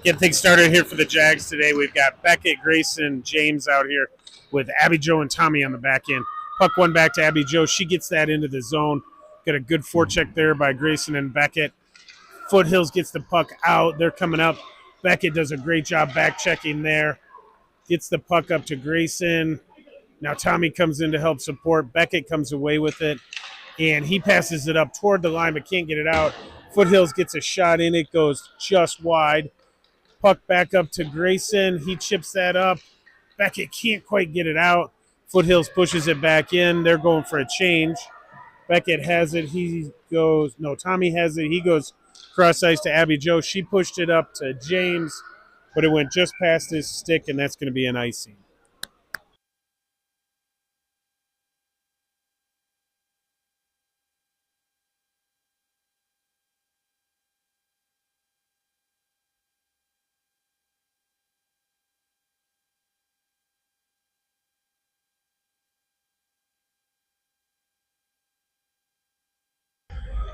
Get things started here for the Jags today. We've got Beckett, Grayson, James out here with Abby Joe and Tommy on the back end. Puck one back to Abby Joe. She gets that into the zone. Got a good forecheck there by Grayson and Beckett. Foothills gets the puck out. They're coming up. Beckett does a great job back checking there. Gets the puck up to Grayson. Now Tommy comes in to help support. Beckett comes away with it, and he passes it up toward the line but can't get it out. Foothills gets a shot in. It goes just wide. Puck back up to Grayson. He chips that up. Beckett can't quite get it out. Foothills pushes it back in. They're going for a change. Beckett has it. Tommy has it. He goes cross ice to Abby Joe. She pushed it up to James, but it went just past his stick, and that's going to be an icing.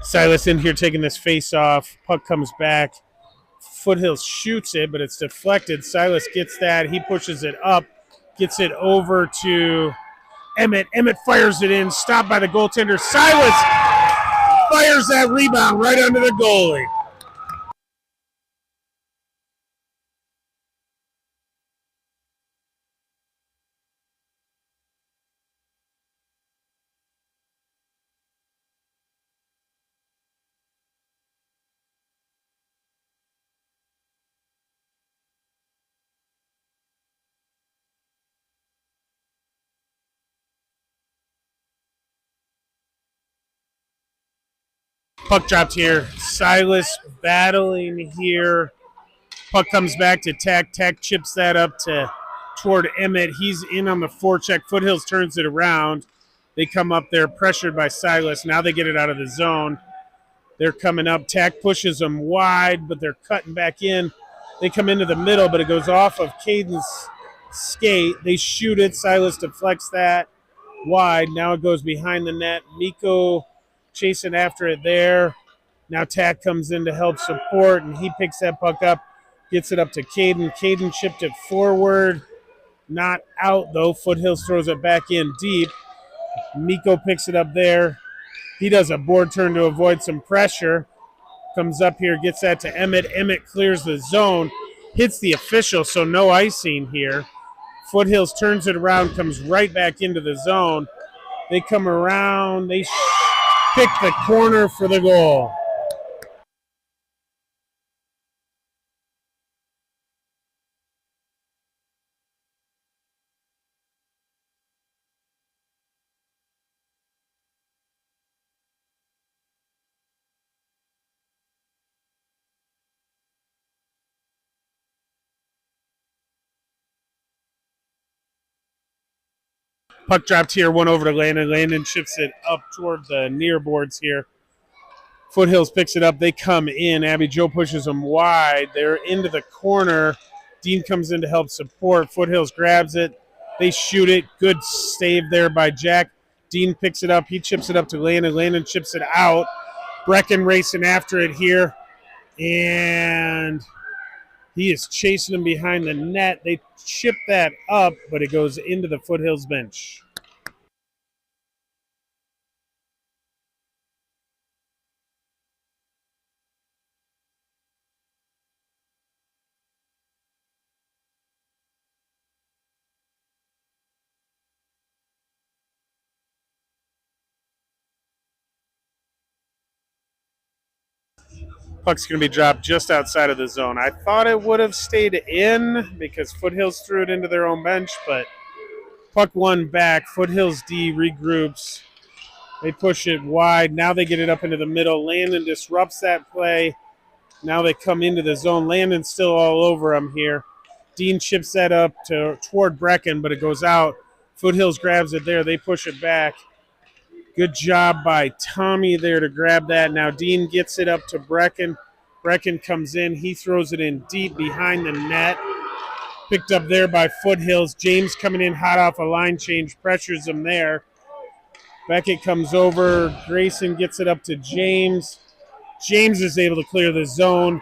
Silas in here taking this face off. Puck comes back. Foothills shoots it, but it's deflected. Silas gets that. He pushes it up, gets it over to Emmett. Emmett fires it in, stopped by the goaltender. Silas fires that rebound right under the goalie. Puck dropped here. Silas battling here. Puck comes back to Tack. Tack chips that up toward Emmett. He's in on the forecheck. Foothills turns it around. They come up there pressured by Silas. Now they get it out of the zone. They're coming up. Tack pushes them wide, but they're cutting back in. They come into the middle, but it goes off of Caden's skate. They shoot it. Silas deflects that wide. Now it goes behind the net. Miko chasing after it there. Now Tack comes in to help support, and he picks that puck up, gets it up to Caden. Caden chipped it forward. Not out, though. Foothills throws it back in deep. Miko picks it up there. He does a board turn to avoid some pressure. Comes up here, gets that to Emmett. Emmett clears the zone, hits the official, so no icing here. Foothills turns it around, comes right back into the zone. They come around. They pick the corner for the goal. Puck dropped here, one over to Landon. Landon chips it up toward the near boards here. Foothills picks it up. They come in. Abby Joe pushes them wide. They're into the corner. Dean comes in to help support. Foothills grabs it. They shoot it. Good save there by Jack. Dean picks it up. He chips it up to Landon. Landon chips it out. Brecken racing after it here. And he is chasing him behind the net. They chip that up, but it goes into the Foothills bench. Puck's going to be dropped just outside of the zone. I thought it would have stayed in because Foothills threw it into their own bench, but puck one back. Foothills D regroups. They push it wide. Now they get it up into the middle. Landon disrupts that play. Now they come into the zone. Landon's still all over him here. Dean chips that up toward Brecken, but it goes out. Foothills grabs it there. They push it back. Good job by Tommy there to grab that. Now Dean gets it up to Brecken. Brecken comes in. He throws it in deep behind the net. Picked up there by Foothills. James coming in hot off a line change. Pressures him there. Beckett comes over. Grayson gets it up to James. James is able to clear the zone.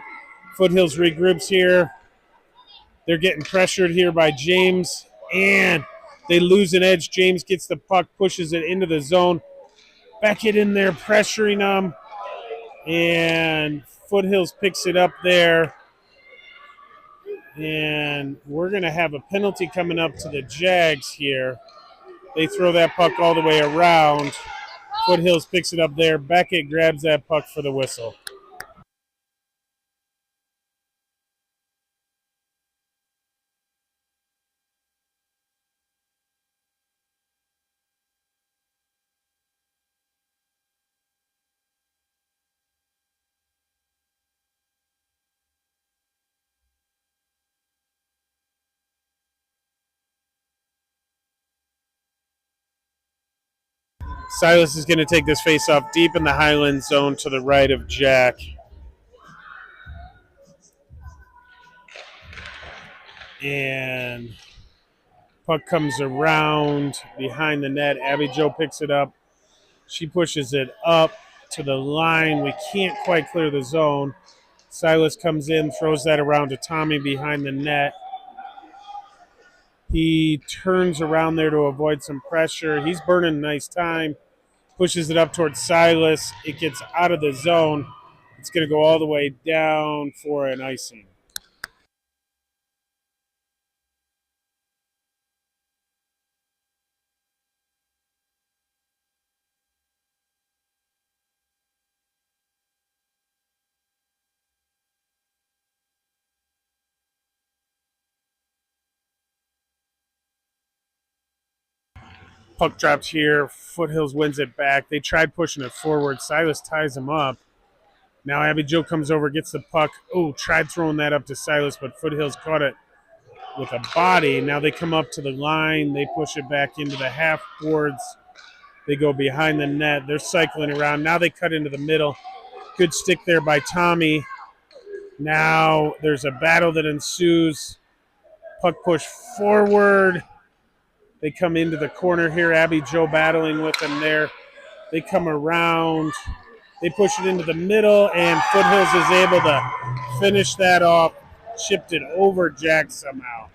Foothills regroups here. They're getting pressured here by James, and they lose an edge. James gets the puck, pushes it into the zone. Beckett in there pressuring them, and Foothills picks it up there. And we're going to have a penalty coming up to the Jags here. They throw that puck all the way around. Foothills picks it up there. Beckett grabs that puck for the whistle. Silas is going to take this face off deep in the Highland zone to the right of Jack. And puck comes around behind the net. Abby Jo picks it up. She pushes it up to the line. We can't quite clear the zone. Silas comes in, throws that around to Tommy behind the net. He turns around there to avoid some pressure. He's burning nice time. Pushes it up towards Silas. It gets out of the zone. It's going to go all the way down for an icing. Puck drops here. Foothills wins it back. They tried pushing it forward. Silas ties him up. Now Abby Jo comes over, gets the puck. Oh, tried throwing that up to Silas, but Foothills caught it with a body. Now they come up to the line. They push it back into the half boards. They go behind the net. They're cycling around. Now they cut into the middle. Good stick there by Tommy. Now there's a battle that ensues. Puck push forward. They come into the corner here. Abby Jo battling with them there. They come around. They push it into the middle, and Foothills is able to finish that off. Chipped it over Jack somehow.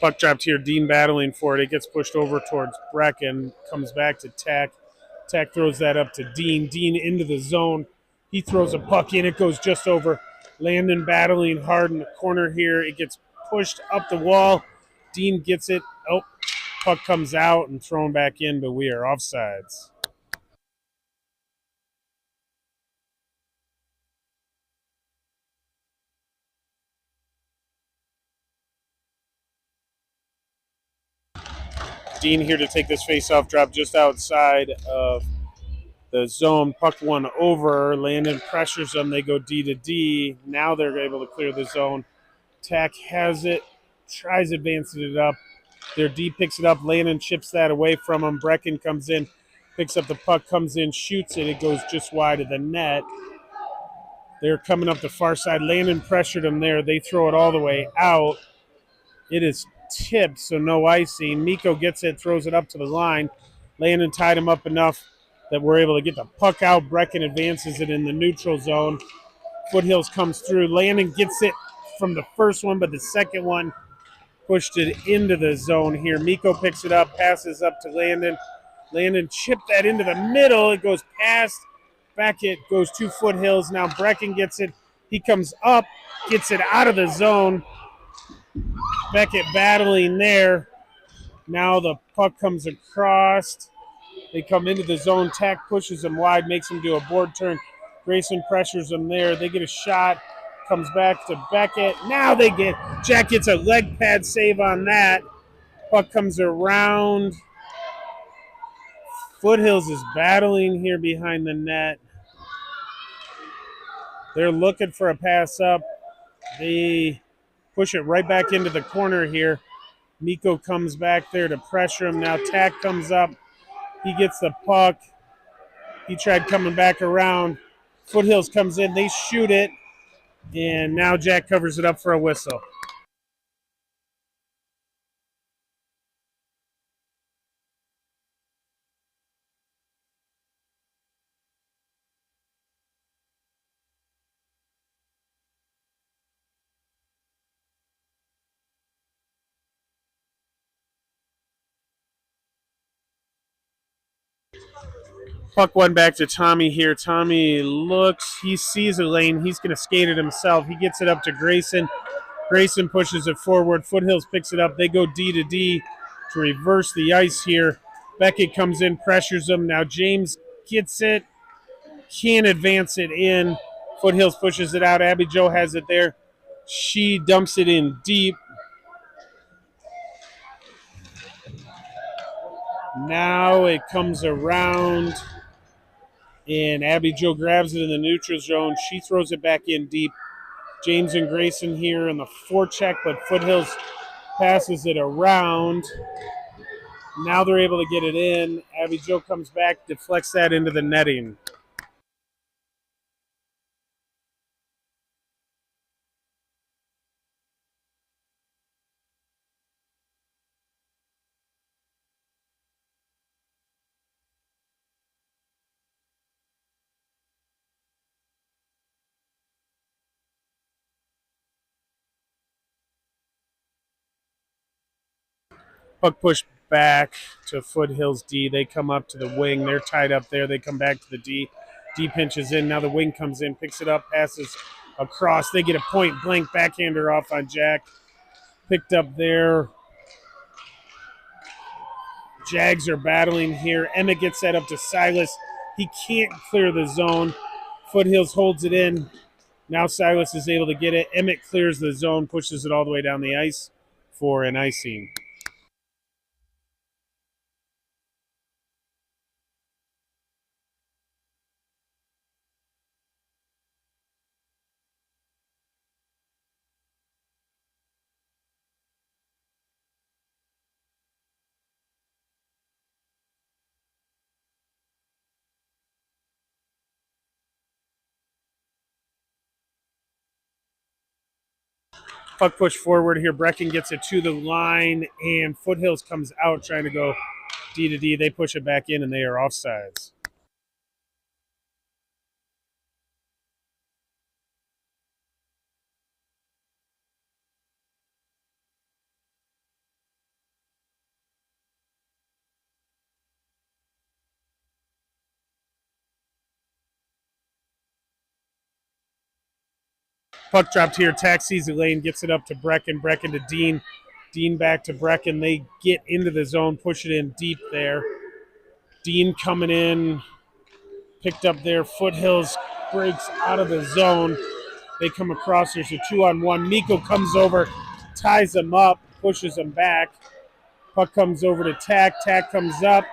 Puck dropped here. Dean battling for it. It gets pushed over towards Brecken. Comes back to Tack. Tack throws that up to Dean. Dean into the zone. He throws a puck in. It goes just over. Landon battling hard in the corner here. It gets pushed up the wall. Dean gets it. Oh, puck comes out and thrown back in, but we are offsides. Dean here to take this face-off drop just outside of the zone. Puck one over. Landon pressures them. They go D to D. Now they're able to clear the zone. Tack has it. Tries advancing it up. Their D picks it up. Landon chips that away from him. Brecken comes in. Picks up the puck. Comes in. Shoots it. It goes just wide of the net. They're coming up the far side. Landon pressured them there. They throw it all the way out. It is tipped, so no icing. Miko gets it, throws it up to the line. Landon tied him up enough that we're able to get the puck out. Brecken advances it in the neutral zone. Foothills comes through. Landon gets it from the first one, but the second one pushed it into the zone here. Miko picks it up, passes up to Landon. Landon chipped that into the middle. It goes past Beckett, goes to Foothills. Now Brecken gets it. He comes up, gets it out of the zone. Beckett battling there. Now the puck comes across. They come into the zone. Tack pushes them wide, makes them do a board turn. Grayson pressures them there. They get a shot. Comes back to Beckett. Now Jack gets a leg pad save on that. Puck comes around. Foothills is battling here behind the net. They're looking for a pass up. They push it right back into the corner here. Miko comes back there to pressure him. Now Tack comes up. He gets the puck. He tried coming back around. Foothills comes in. They shoot it. And now Jack covers it up for a whistle. Puck one back to Tommy here. Tommy looks. He sees a lane. He's going to skate it himself. He gets it up to Grayson. Grayson pushes it forward. Foothills picks it up. They go D to D to reverse the ice here. Beckett comes in, pressures him. Now James gets it. Can't advance it in. Foothills pushes it out. Abby Jo has it there. She dumps it in deep. Now it comes around, and Abby Jo grabs it in the neutral zone. She throws it back in deep. James and Grayson here in the forecheck, but Foothills passes it around. Now they're able to get it in. Abby Jo comes back, deflects that into the netting. Puck push back to Foothills D. They come up to the wing. They're tied up there. They come back to the D. D pinches in. Now the wing comes in, picks it up, passes across. They get a point blank backhander off on Jack. Picked up there. Jags are battling here. Emmett gets that up to Silas. He can't clear the zone. Foothills holds it in. Now Silas is able to get it. Emmett clears the zone, pushes it all the way down the ice for an icing. Puck push forward here. Brecken gets it to the line, and Foothills comes out trying to go D to D. They push it back in, and they are offsides. Puck dropped here. Taxis the lane, gets it up to Brecken. Brecken to Dean. Dean back to Brecken. They get into the zone, push it in deep there. Dean coming in, picked up there. Foothills breaks out of the zone. They come across. There's a 2-on-1. Miko comes over, ties them up, pushes them back. Puck comes over to Tack. Tack comes up.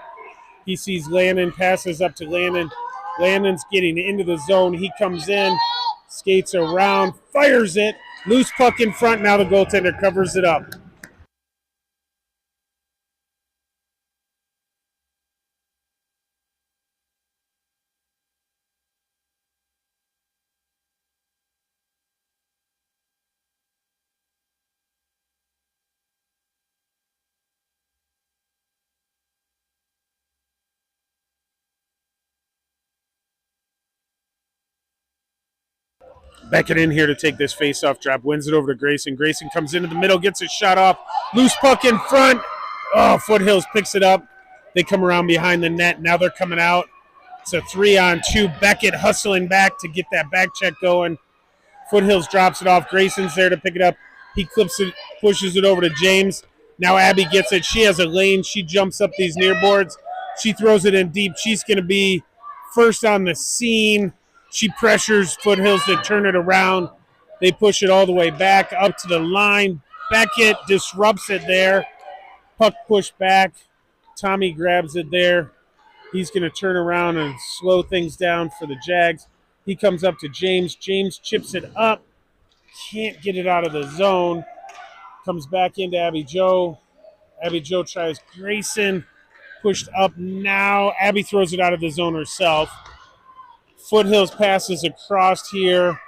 He sees Landon, passes up to Landon. Landon's getting into the zone. He comes in, skates around, fires it. Loose puck in front. Now the goaltender covers it up. Beckett in here to take this face-off drop. Wins it over to Grayson. Grayson comes into the middle, gets a shot off. Loose puck in front. Oh, Foothills picks it up. They come around behind the net. Now they're coming out. It's a 3-on-2. Beckett hustling back to get that back check going. Foothills drops it off. Grayson's there to pick it up. He clips it, pushes it over to James. Now Abby gets it. She has a lane. She jumps up these near boards. She throws it in deep. She's going to be first on the scene. She pressures Foothills to turn it around. They push it all the way back up to the line. Beckett disrupts it there. Puck pushed back. Tommy grabs it there. He's going to turn around and slow things down for the Jags. He comes up to James. James chips it up. Can't get it out of the zone. Comes back into Abby Jo. Abby Jo tries Grayson. Pushed up now. Abby throws it out of the zone herself. Foothills passes across here.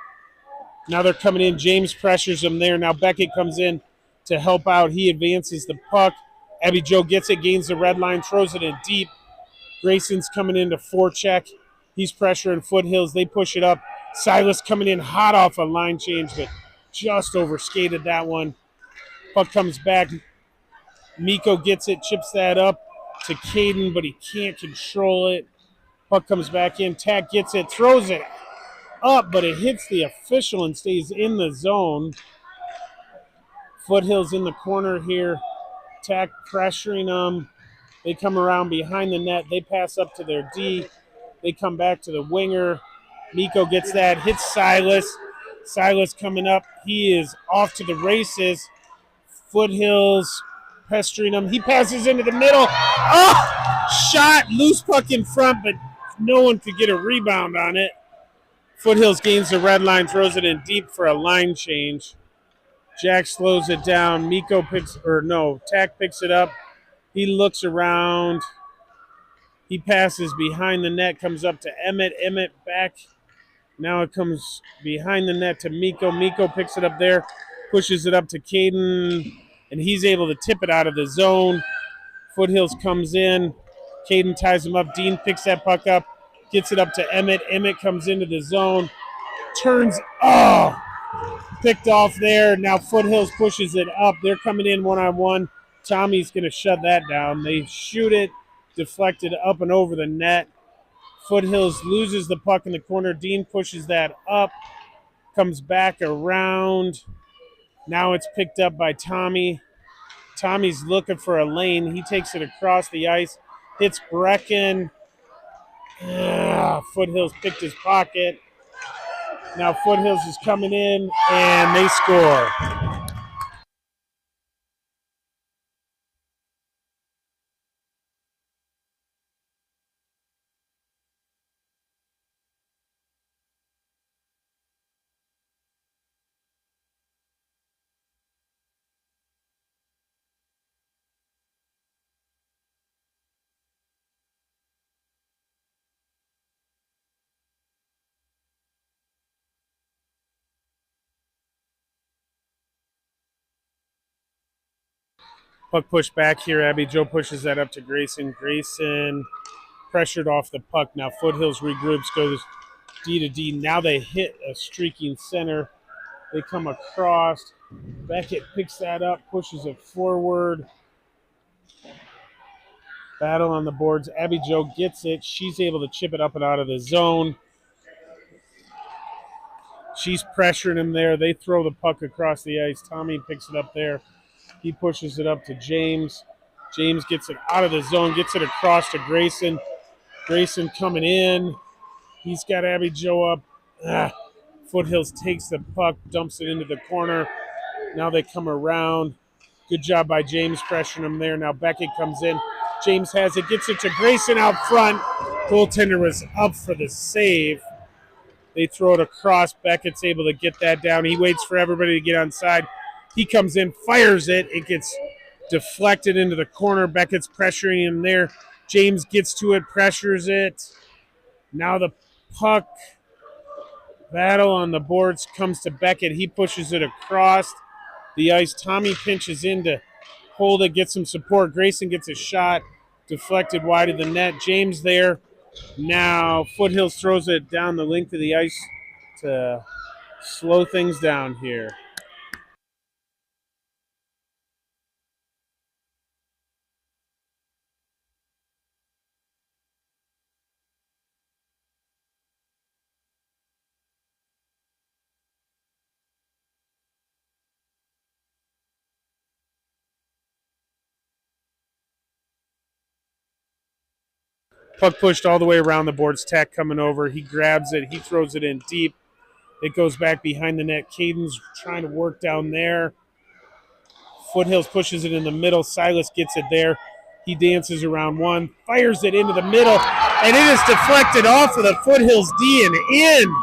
Now they're coming in. James pressures him there. Now Beckett comes in to help out. He advances the puck. Abby Jo gets it, gains the red line, throws it in deep. Grayson's coming in to forecheck. He's pressuring Foothills. They push it up. Silas coming in hot off a line change, but just overskated that one. Puck comes back. Miko gets it, chips that up to Caden, but he can't control it. Puck comes back in. Tack gets it, throws it up, but it hits the official and stays in the zone. Foothills in the corner here. Tack pressuring them. They come around behind the net. They pass up to their D. They come back to the winger. Miko gets that, hits Silas. Silas coming up. He is off to the races. Foothills pestering him. He passes into the middle. Oh! Shot, loose puck in front, but no one could get a rebound on it. Foothills gains the red line, throws it in deep for a line change. Jack slows it down. Tack picks it up. He looks around. He passes behind the net, comes up to Emmett. Emmett back. Now it comes behind the net to Miko. Miko picks it up there, pushes it up to Caden, and he's able to tip it out of the zone. Foothills comes in. Caden ties him up. Dean picks that puck up, gets it up to Emmett. Emmett comes into the zone, turns, picked off there. Now Foothills pushes it up. They're coming in one-on-one. Tommy's going to shut that down. They shoot it, deflected up and over the net. Foothills loses the puck in the corner. Dean pushes that up, comes back around. Now it's picked up by Tommy. Tommy's looking for a lane. He takes it across the ice, hits Brecken. Foothills picked his pocket. Now Foothills is coming in, and they score. Puck pushed back here. Abby Jo pushes that up to Grayson. Grayson pressured off the puck. Now Foothills regroups, goes D to D. Now they hit a streaking center. They come across. Beckett picks that up, pushes it forward. Battle on the boards. Abby Jo gets it. She's able to chip it up and out of the zone. She's pressuring him there. They throw the puck across the ice. Tommy picks it up there. He pushes it up to James. James gets it out of the zone, gets it across to Grayson. Grayson coming in. He's got Abby Jo up. Foothills takes the puck, dumps it into the corner. Now they come around. Good job by James pressuring him there. Now Beckett comes in. James has it, gets it to Grayson out front. Goaltender was up for the save. They throw it across. Beckett's able to get that down. He waits for everybody to get on side. He comes in, fires it. It gets deflected into the corner. Beckett's pressuring him there. James gets to it, pressures it. Now the puck battle on the boards comes to Beckett. He pushes it across the ice. Tommy pinches in to hold it, get some support. Grayson gets a shot, deflected wide of the net. James there. Now Foothills throws it down the length of the ice to slow things down here. Puck pushed all the way around the boards. Tack coming over. He grabs it. He throws it in deep. It goes back behind the net. Caden's trying to work down there. Foothills pushes it in the middle. Silas gets it there. He dances around one. Fires it into the middle. And it is deflected off of the Foothills D and in.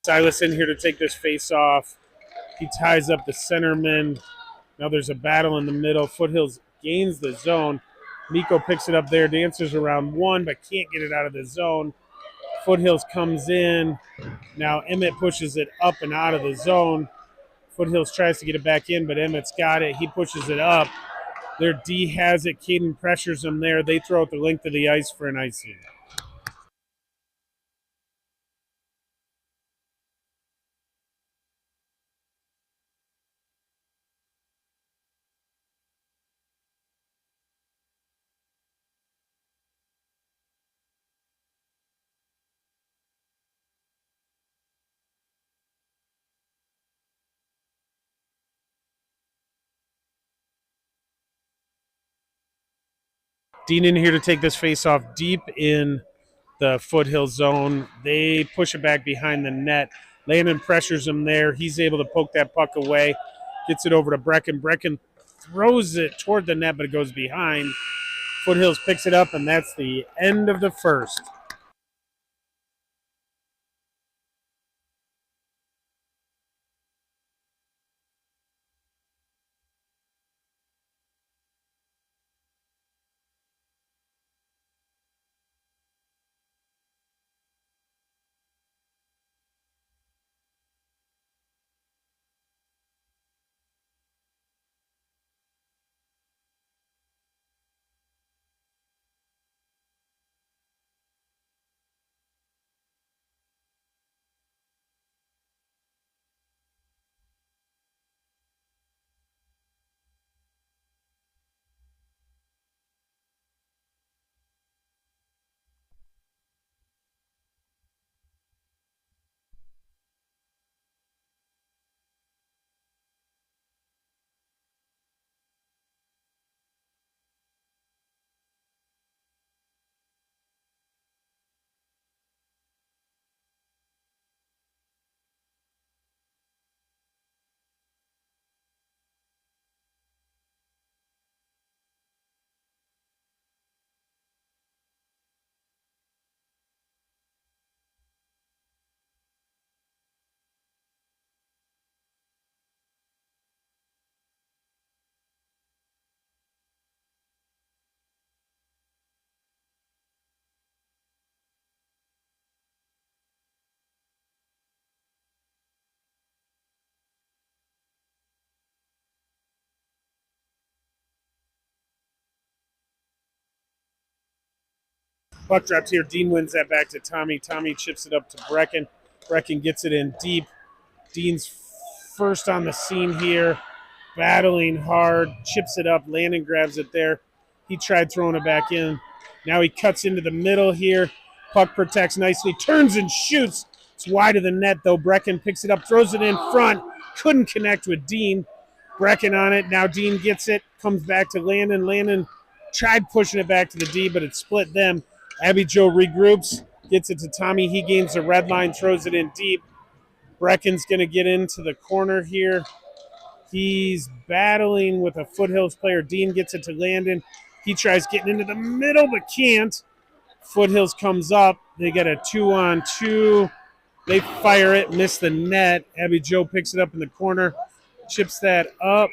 Silas in here to take this face off. He ties up the centerman. Now there's a battle in the middle. Foothills gains the zone. Miko picks it up there, dances around one, but can't get it out of the zone. Foothills comes in. Now Emmett pushes it up and out of the zone. Foothills tries to get it back in, but Emmett's got it. He pushes it up. Their D has it. Caden pressures them there. They throw it the length of the ice for an icing. Dean in here to take this face off deep in the Foothill zone. They push it back behind the net. Landon pressures him there. He's able to poke that puck away. Gets it over to Brecken. Brecken throws it toward the net, but it goes behind. Foothills picks it up, and that's the end of the first. Puck drops here. Dean wins that back to Tommy. Tommy chips it up to Brecken. Brecken gets it in deep. Dean's first on the scene here, battling hard, chips it up. Landon grabs it there. He tried throwing it back in. Now he cuts into the middle here. Puck protects nicely, turns and shoots. It's wide of the net, though. Brecken picks it up, throws it in front. Couldn't connect with Dean. Brecken on it. Now Dean gets it, comes back to Landon. Landon tried pushing it back to the D, but it split them. Abby Joe regroups, gets it to Tommy. He gains the red line, throws it in deep. Brecken's going to get into the corner here. He's battling with a Foothills player. Dean gets it to Landon. He tries getting into the middle, but can't. Foothills comes up. They get a 2-on-2. They fire it, miss the net. Abby Joe picks it up in the corner, chips that up.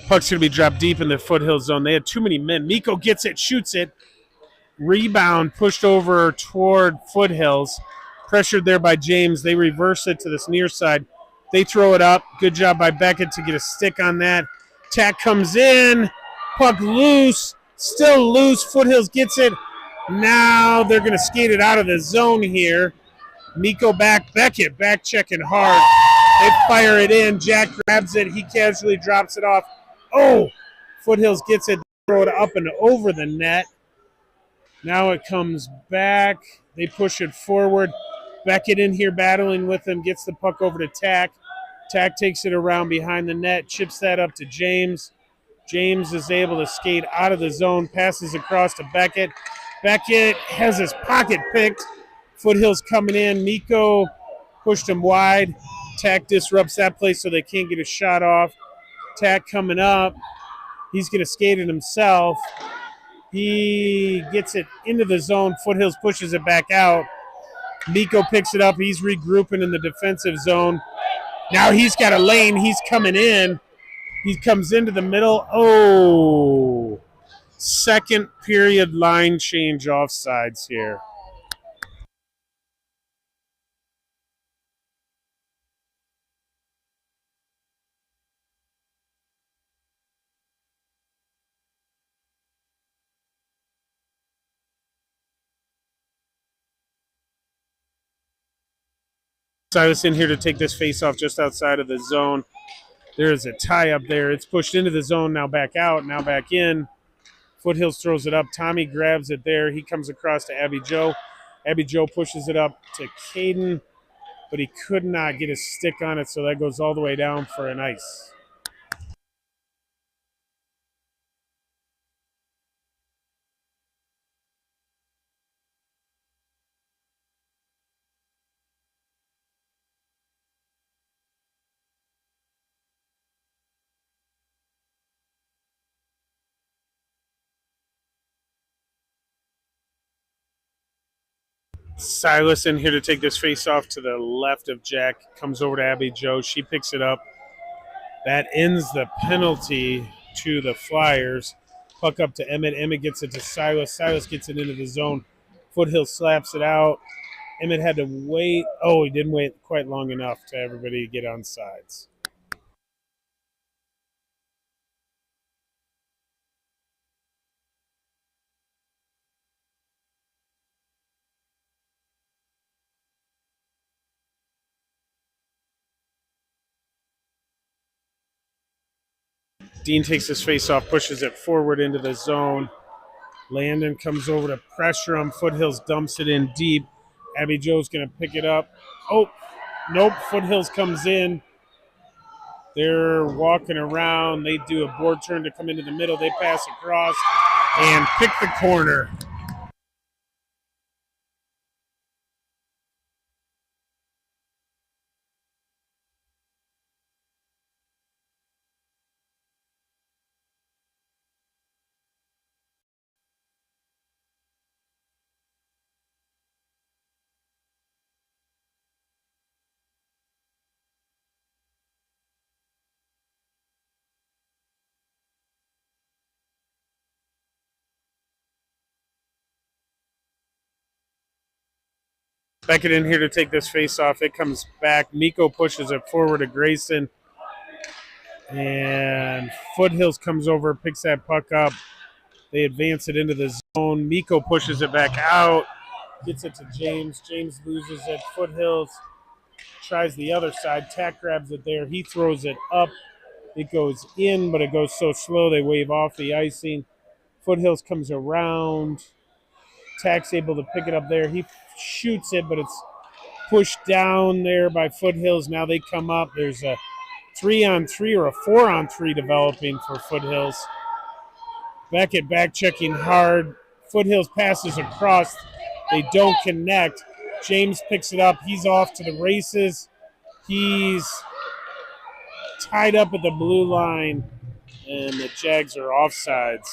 Puck's going to be dropped deep in the Foothills zone. They had too many men. Miko gets it, shoots it. Rebound pushed over toward Foothills. Pressured there by James. They reverse it to this near side. They throw it up. Good job by Beckett to get a stick on that. Tack comes in. Puck loose. Still loose. Foothills gets it. Now they're going to skate it out of the zone here. Miko back. Beckett back checking hard. They fire it in. Jack grabs it. He casually drops it off. Oh! Foothills gets it. Throw it up and over the net. Now it comes back. They push it forward. Beckett in here battling with them. Gets the puck over to Tack. Tack takes it around behind the net. Chips that up to James. James is able to skate out of the zone. Passes across to Beckett. Beckett has his pocket picked. Foothills coming in. Miko pushed him wide. Tack disrupts that play so they can't get a shot off. Tack coming up. He's going to skate it himself. He gets it into the zone. Foothills pushes it back out. Miko picks it up. He's regrouping in the defensive zone. Now he's got a lane. He's coming in. He comes into the middle. Oh, second period line change offsides here. Silas in here to take this face off just outside of the zone. There's a tie up there. It's pushed into the zone, now back out, now back in. Foothills throws it up. Tommy grabs it there. He comes across to Abby Joe. Abby Joe pushes it up to Caden, but he could not get a stick on it, so that goes all the way down for an ice. Silas in here to take this face off to the left of Jack. Comes over to Abby Joe. She picks it up. That ends the penalty to the Flyers. Puck up to Emmett. Emmett gets it to Silas. Silas gets it into the zone. Foothill slaps it out. Emmett had to wait. Oh, he didn't wait quite long enough to everybody get on sides. Dean takes his face off, pushes it forward into the zone. Landon comes over to pressure him. Foothills dumps it in deep. Abby Joe's going to pick it up. Oh, nope. Foothills comes in. They're walking around. They do a board turn to come into the middle. They pass across and pick the corner. Beckett in here to take this face off. It comes back. Miko pushes it forward to Grayson. And Foothills comes over, picks that puck up. They advance it into the zone. Miko pushes it back out. Gets it to James. James loses it. Foothills tries the other side. Tack grabs it there. He throws it up. It goes in, but it goes so slow they wave off the icing. Foothills comes around. Tack's able to pick it up there. He shoots it, but it's pushed down there by Foothills. Now they come up. There's a 3-on-3 or a 4-on-3 developing for Foothills. Beckett back checking hard. Foothills passes across. They don't connect. James picks it up. He's off to the races. He's tied up at the blue line, and the Jags are offsides.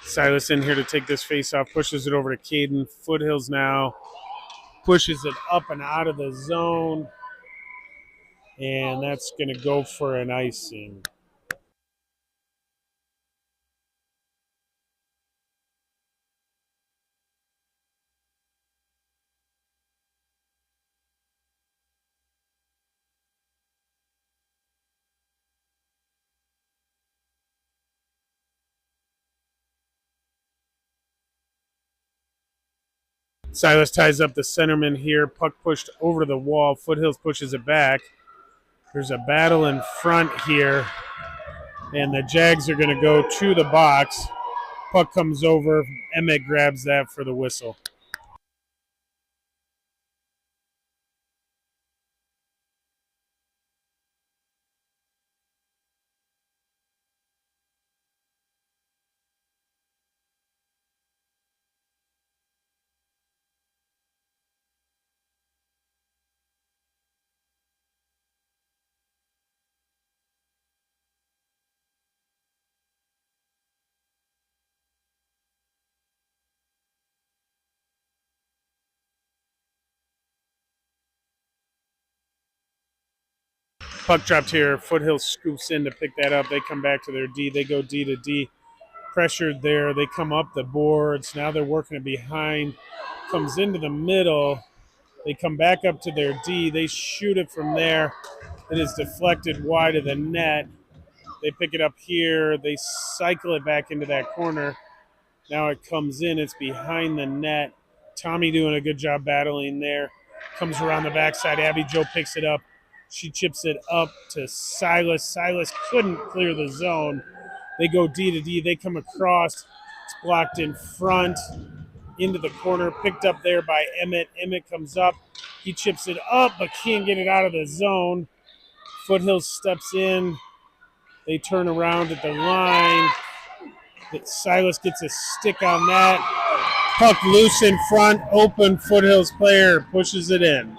Silas in here to take this face off, pushes it over to Caden. Foothills now pushes it up and out of the zone, and that's going to go for an icing. Silas ties up the centerman here. Puck pushed over the wall. Foothills pushes it back. There's a battle in front here, and the Jags are going to go to the box. Puck comes over. Emmett grabs that for the whistle. Puck dropped here. Foothills scoops in to pick that up. They come back to their D. They go D to D. Pressured there. They come up the boards. Now they're working it behind. Comes into the middle. They come back up to their D. They shoot it from there. It is deflected wide of the net. They pick it up here. They cycle it back into that corner. Now it comes in. It's behind the net. Tommy doing a good job battling there. Comes around the backside. Abby Jo picks it up. She chips it up to Silas. Silas couldn't clear the zone. They go D to D. They come across. It's blocked in front. Into the corner. Picked up there by Emmett. Emmett comes up. He chips it up but can't get it out of the zone. Foothills steps in. They turn around at the line. Silas gets a stick on that. Puck loose in front. Open Foothills player pushes it in.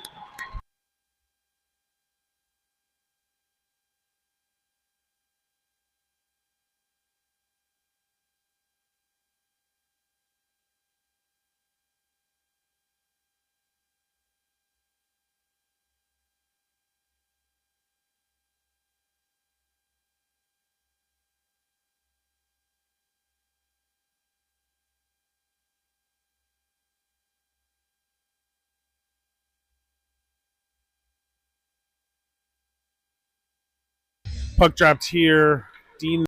Puck dropped here. Dean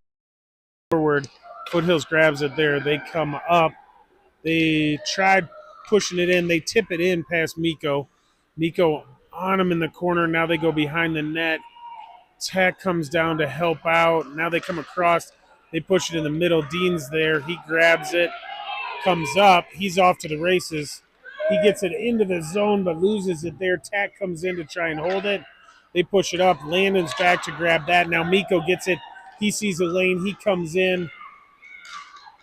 forward. Foothills grabs it there. They come up. They tried pushing it in. They tip it in past Miko. Miko on him in the corner. Now they go behind the net. Tech comes down to help out. Now they come across. They push it in the middle. Dean's there. He grabs it. Comes up. He's off to the races. He gets it into the zone but loses it there. Tech comes in to try and hold it. They push it up. Landon's back to grab that. Now Miko gets it. He sees a lane. He comes in.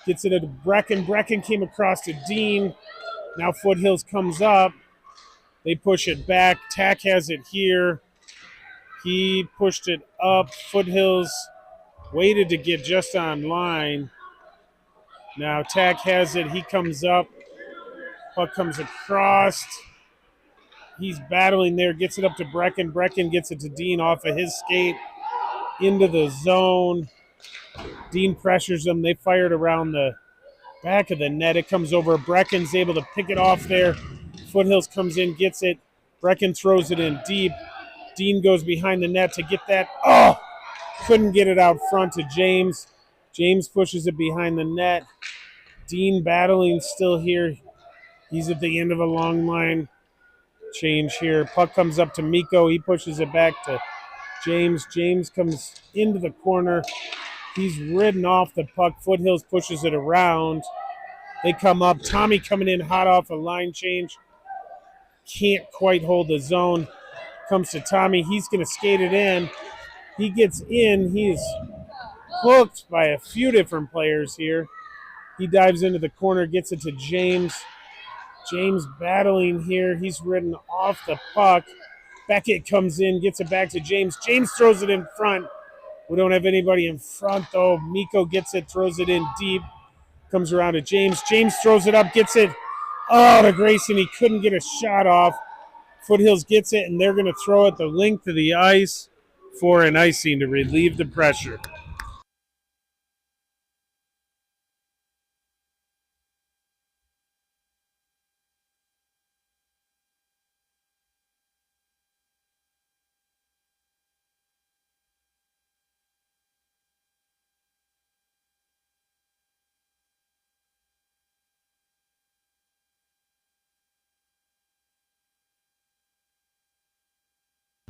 Gets it to Brecken. Brecken came across to Dean. Now Foothills comes up. They push it back. Tack has it here. He pushed it up. Foothills waited to get just on line. Now Tack has it. He comes up. Puck comes across. He's battling there. Gets it up to Brecken. Brecken gets it to Dean off of his skate. Into the zone. Dean pressures them. They fire it around the back of the net. It comes over. Brecken's able to pick it off there. Foothills comes in, gets it. Brecken throws it in deep. Dean goes behind the net to get that. Oh! Couldn't get it out front to James. James pushes it behind the net. Dean battling still here. He's at the end of a long line. Change here. Puck comes up to Miko. He pushes it back to James. James comes into the corner. He's ridden off the puck. Foothills pushes it around. They come up. Tommy coming in hot off a line change. Can't quite hold the zone. Comes to Tommy. He's going to skate it in. He gets in. He's hooked by a few different players here. He dives into the corner, gets it to James. James battling here. He's ridden off the puck. Beckett comes in, gets it back to James. James throws it in front. We don't have anybody in front, though. Miko gets it, throws it in deep. comes around to James. James throws it up, gets it. Oh, to Grayson. He couldn't get a shot off. Foothills gets it, and they're going to throw it the length of the ice for an icing to relieve the pressure.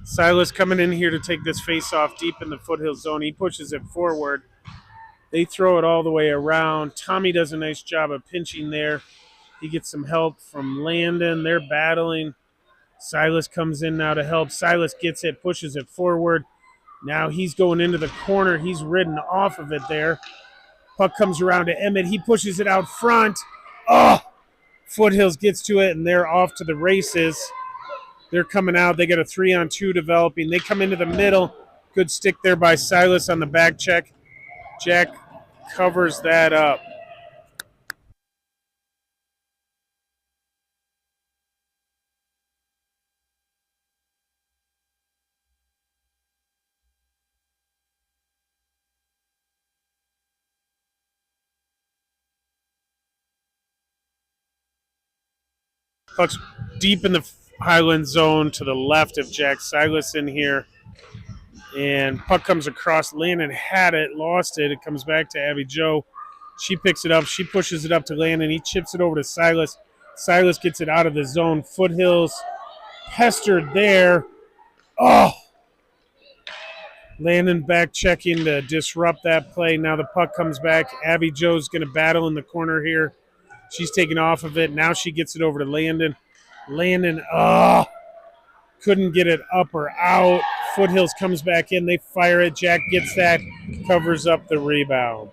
Silas coming in here to take this face off deep in the Foothills zone. He pushes it forward. They throw it all the way around. Tommy does a nice job of pinching there. He gets some help from Landon. They're battling. Silas comes in now to help. Silas gets it, pushes it forward. Now he's going into the corner. He's ridden off of it there. Puck comes around to Emmett. He pushes it out front. Oh! Foothills gets to it, and they're off to the races. They're coming out. They got a 3-on-2 developing. They come into the middle. Good stick there by Silas on the back check. Jack covers that up. Puck's deep in the Highland zone to the left of Jack. Silas in here. And puck comes across. Landon had it, lost it. It comes back to Abby Joe. She picks it up. She pushes it up to Landon. He chips it over to Silas. Silas gets it out of the zone. Foothills pestered there. Oh! Landon back checking to disrupt that play. Now the puck comes back. Abby Joe's going to battle in the corner here. She's taking off of it. Now she gets it over to Landon. Landon, couldn't get it up or out. Foothills comes back in. They fire it. Jack gets that, covers up the rebound.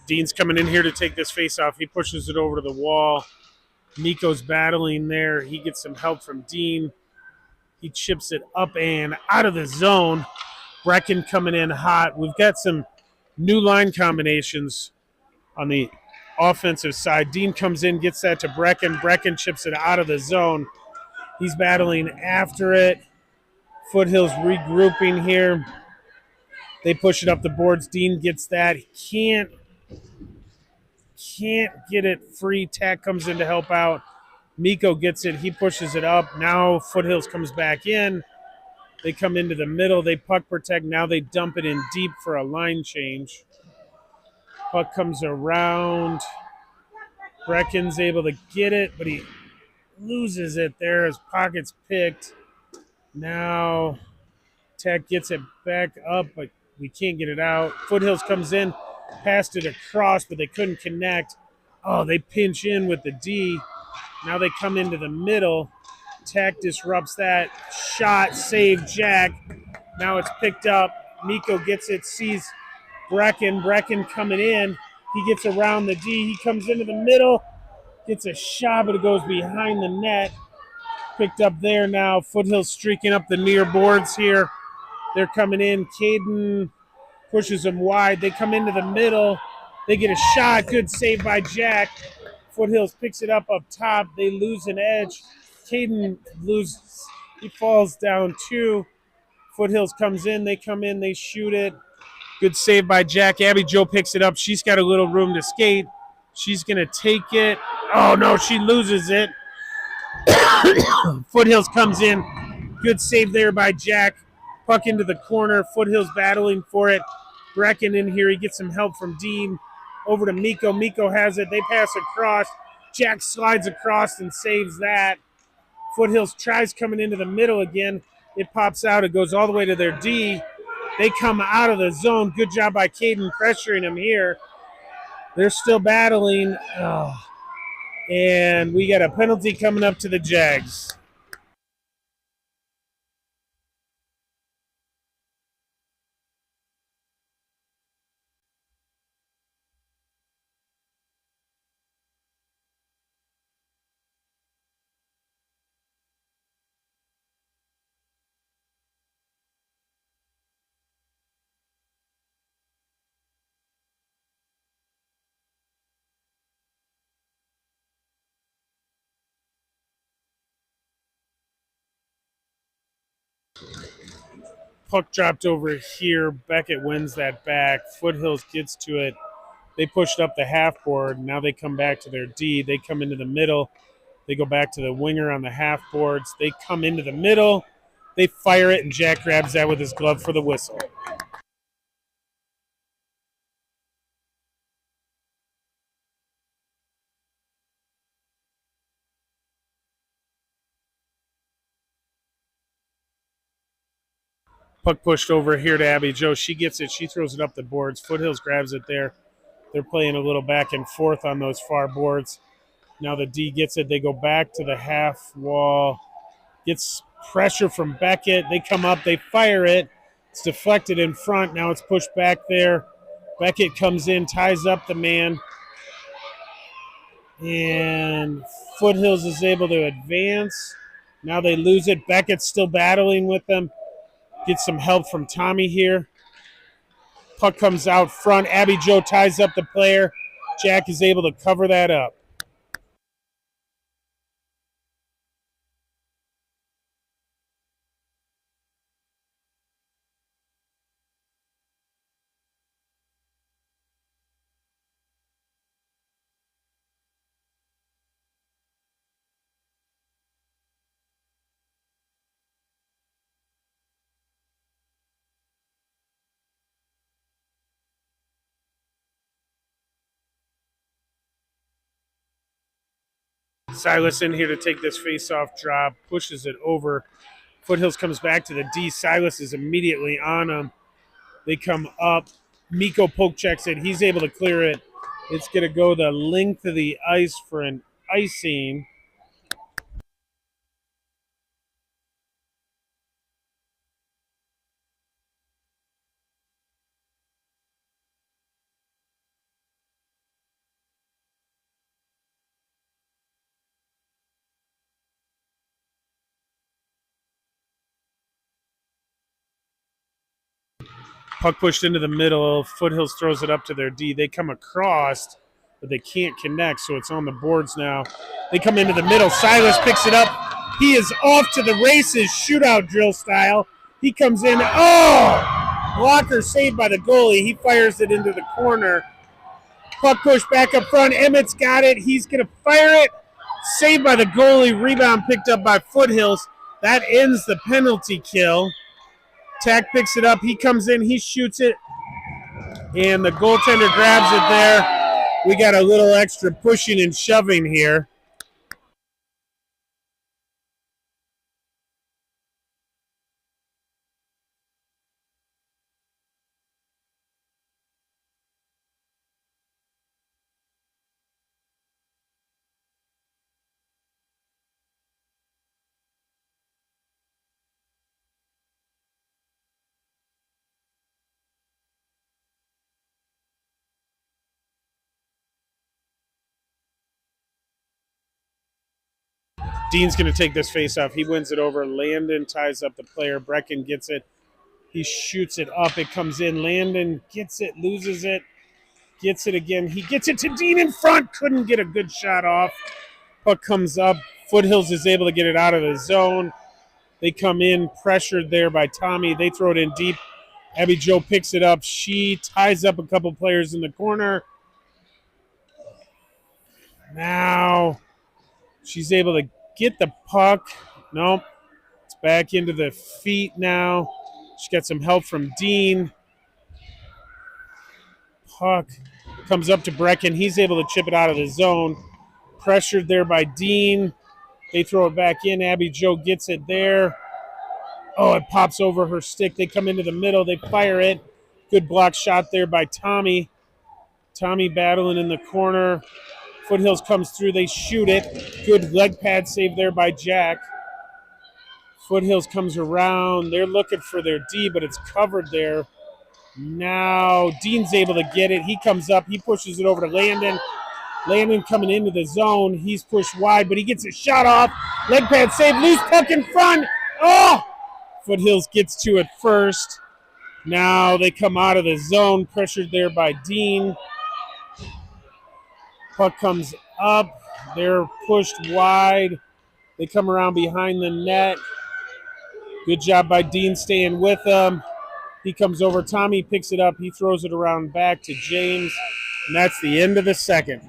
Dean's coming in here to take this face off. He pushes it over to the wall. Nico's battling there. He gets some help from Dean. He chips it up and out of the zone. Brecken coming in hot. We've got some new line combinations on the offensive side. Dean comes in, gets that to Brecken. Brecken chips it out of the zone. He's battling after it. Foothills regrouping here. They push it up the boards. Dean gets that. He can't get it free. Tack comes in to help out. Miko gets it. He pushes it up. Now Foothills comes back in. They come into the middle. They puck protect. Now they dump it in deep for a line change. Puck comes around. Brecken's able to get it, but he loses it there. His pocket's picked. Now Tech gets it back up, but we can't get it out. Foothills comes in, passed it across, but they couldn't connect. Oh, they pinch in with the D. Now they come into the middle. Tech disrupts that. Shot, save, Jack. Now it's picked up. Miko gets it, sees Brecken. Brecken coming in. He gets around the D. He comes into the middle. Gets a shot, but it goes behind the net. Picked up there now. Foothills streaking up the near boards here. They're coming in. Caden pushes them wide. They come into the middle. They get a shot. Good save by Jack. Foothills picks it up top. They lose an edge. Caden loses. He falls down two. Foothills comes in. They come in. They shoot it. Good save by Jack. Abby Joe picks it up. She's got a little room to skate. She's going to take it. Oh, no, she loses it. Foothills comes in. Good save there by Jack. Puck into the corner. Foothills battling for it. Brecken in here. He gets some help from Dean. Over to Miko. Miko has it. They pass across. Jack slides across and saves that. Foothills tries coming into the middle again. It pops out. It goes all the way to their D. They come out of the zone. Good job by Caden pressuring him here. They're still battling. And we got a penalty coming up to the Jags. Puck dropped over here. Beckett wins that back. Foothills gets to it. They pushed up the half board. Now they come back to their D. They come into the middle. They go back to the winger on the half boards. They come into the middle. They fire it, and Jack grabs that with his glove for the whistle. Puck pushed over here to Abby Jo. She gets it. She throws it up the boards. Foothills grabs it there. They're playing a little back and forth on those far boards. Now the D gets it. They go back to the half wall. Gets pressure from Beckett. They come up. They fire it. It's deflected in front. Now it's pushed back there. Beckett comes in, ties up the man. And Foothills is able to advance. Now they lose it. Beckett's still battling with them. Get some help from Tommy here. Puck comes out front. Abby Jo ties up the player. Jack is able to cover that up. Silas in here to take this face-off drop, pushes it over. Foothills comes back to the D. Silas is immediately on him. They come up. Miko poke checks it. He's able to clear it. It's going to go the length of the ice for an icing. Puck pushed into the middle. Foothills throws it up to their D. They come across, but they can't connect, so it's on the boards now. They come into the middle. Silas picks it up. He is off to the races, shootout drill style. He comes in. Oh! Blocker saved by the goalie. He fires it into the corner. Puck pushed back up front. Emmett's got it. He's going to fire it. Saved by the goalie. Rebound picked up by Foothills. That ends the penalty kill. Tack picks it up. He comes in. He shoots it. And the goaltender grabs it there. We got a little extra pushing and shoving here. Dean's going to take this face off. He wins it over. Landon ties up the player. Brecken gets it. He shoots it up. It comes in. Landon gets it, loses it, gets it again. He gets it to Dean in front. Couldn't get a good shot off. Puck comes up. Foothills is able to get it out of the zone. They come in, pressured there by Tommy. They throw it in deep. Abby Jo picks it up. She ties up a couple players in the corner. Now she's able to get the puck. Nope. It's back into the feet now. She got some help from Dean. Puck comes up to Brecken. He's able to chip it out of the zone. Pressured there by Dean. They throw it back in. Abby Jo gets it there. Oh, it pops over her stick. They come into the middle. They fire it. Good block shot there by Tommy. Tommy battling in the corner. Foothills comes through. They shoot it. Good leg pad save there by Jack. Foothills comes around. They're looking for their D, but it's covered there. Now Dean's able to get it. He comes up. He pushes it over to Landon. Landon coming into the zone. He's pushed wide, but he gets a shot off. Leg pad save. Loose puck in front. Oh! Foothills gets to it first. Now they come out of the zone. Pressured there by Dean. Puck comes up. They're pushed wide. They come around behind the net. Good job by Dean staying with him. He comes over. Tommy picks it up. He throws it around back to James. And that's the end of the second.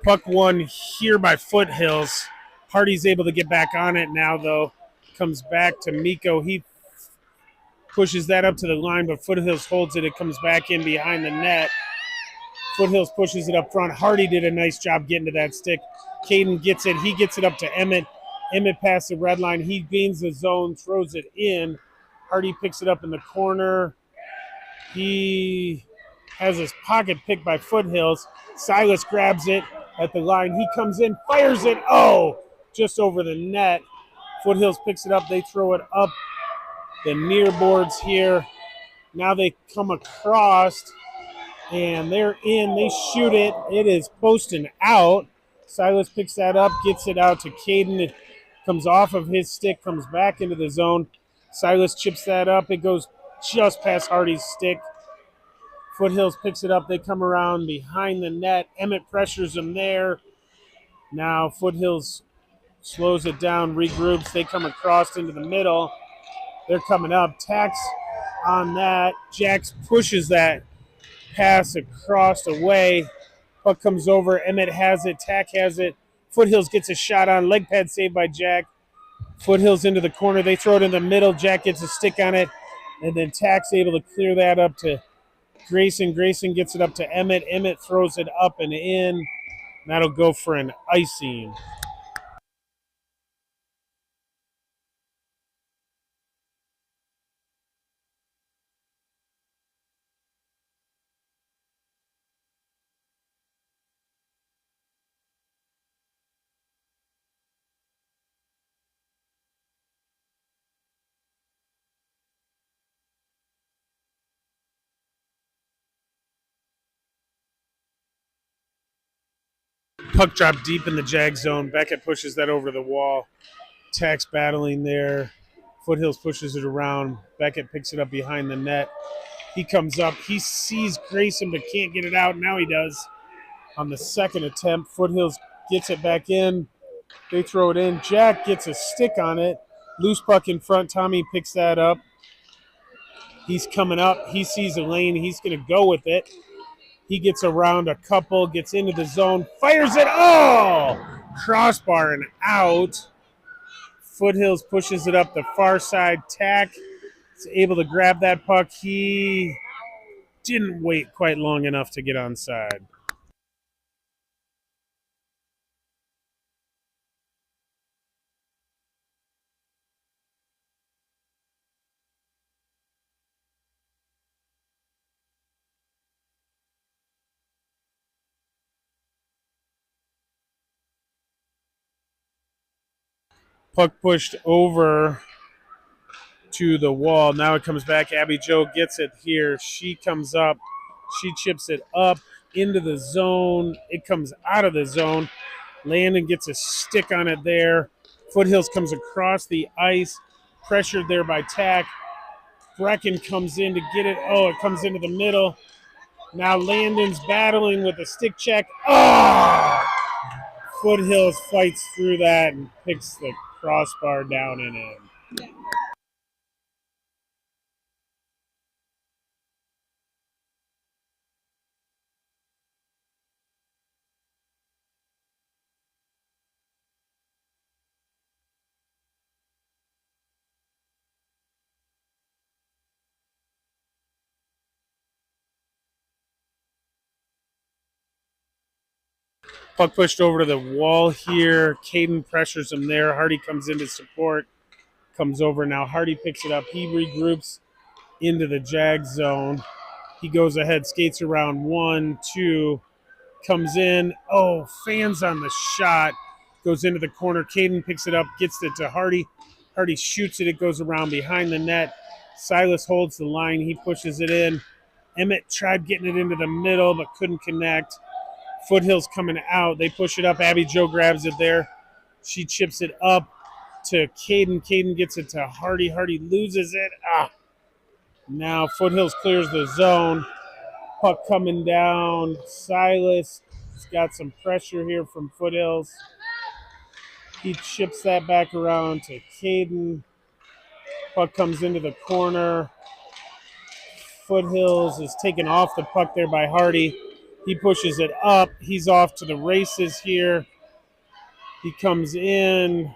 Puck won here by Foothills. Hardy's able to get back on it now, though. Comes back to Miko. He pushes that up to the line, but Foothills holds it. It comes back in behind the net. Foothills pushes it up front. Hardy did a nice job getting to that stick. Caden gets it. He gets it up to Emmett. Emmett past the red line. He gains the zone, throws it in. Hardy picks it up in the corner. He has his pocket picked by Foothills. Silas grabs it at the line. He comes in, fires it. Oh, just over the net. Foothills picks it up. They throw it up the near boards here. Now they come across, and they're in. They shoot it. It is posting out. Silas picks that up, gets it out to Caden. It comes off of his stick, comes back into the zone. Silas chips that up. It goes just past Hardy's stick. Foothills picks it up. They come around behind the net. Emmett pressures them there. Now Foothills slows it down, regroups. They come across into the middle. They're coming up. Tax on that. Jax pushes that pass across away. Puck comes over. Emmett has it. Tack has it. Foothills gets a shot on. Leg pad saved by Jack. Foothills into the corner. They throw it in the middle. Jack gets a stick on it. And then Tack's able to clear that up to Grayson. Grayson gets it up to Emmett. Emmett throws it up and in. That'll go for an icing. Puck drop deep in the Jag zone. Beckett pushes that over the wall. Tax battling there. Foothills pushes it around. Beckett picks it up behind the net. He comes up. He sees Grayson but can't get it out. Now he does. On the second attempt, Foothills gets it back in. They throw it in. Jack gets a stick on it. Loose puck in front. Tommy picks that up. He's coming up. He sees a lane. He's going to go with it. He gets around a couple, gets into the zone, fires it. Oh! Crossbar and out. Foothills pushes it up the far side. Tack is able to grab that puck. He didn't wait quite long enough to get onside. Puck pushed over to the wall. Now it comes back. Abby Jo gets it here. She comes up. She chips it up into the zone. It comes out of the zone. Landon gets a stick on it there. Foothills comes across the ice, pressured there by Tack. Brecken comes in to get it. Oh, it comes into the middle. Now Landon's battling with a stick check. Oh! Foothills fights through that and picks the crossbar down and in. Puck pushed over to the wall here. Caden pressures him there. Hardy comes in to support. Comes over now. Hardy picks it up. He regroups into the Jag zone. He goes ahead, skates around 1, 2, comes in. Oh, fans on the shot. Goes into the corner. Caden picks it up, gets it to Hardy. Hardy shoots it. It goes around behind the net. Silas holds the line. He pushes it in. Emmett tried getting it into the middle but couldn't connect. Foothills coming out. They push it up. Abby Joe grabs it there. She chips it up to Caden. Caden gets it to Hardy. Hardy loses it. Now Foothills clears the zone. Puck coming down. Silas has got some pressure here from Foothills. He chips that back around to Caden. Puck comes into the corner. Foothills is taken off the puck there by Hardy. He pushes it up. He's off to the races here. He comes in.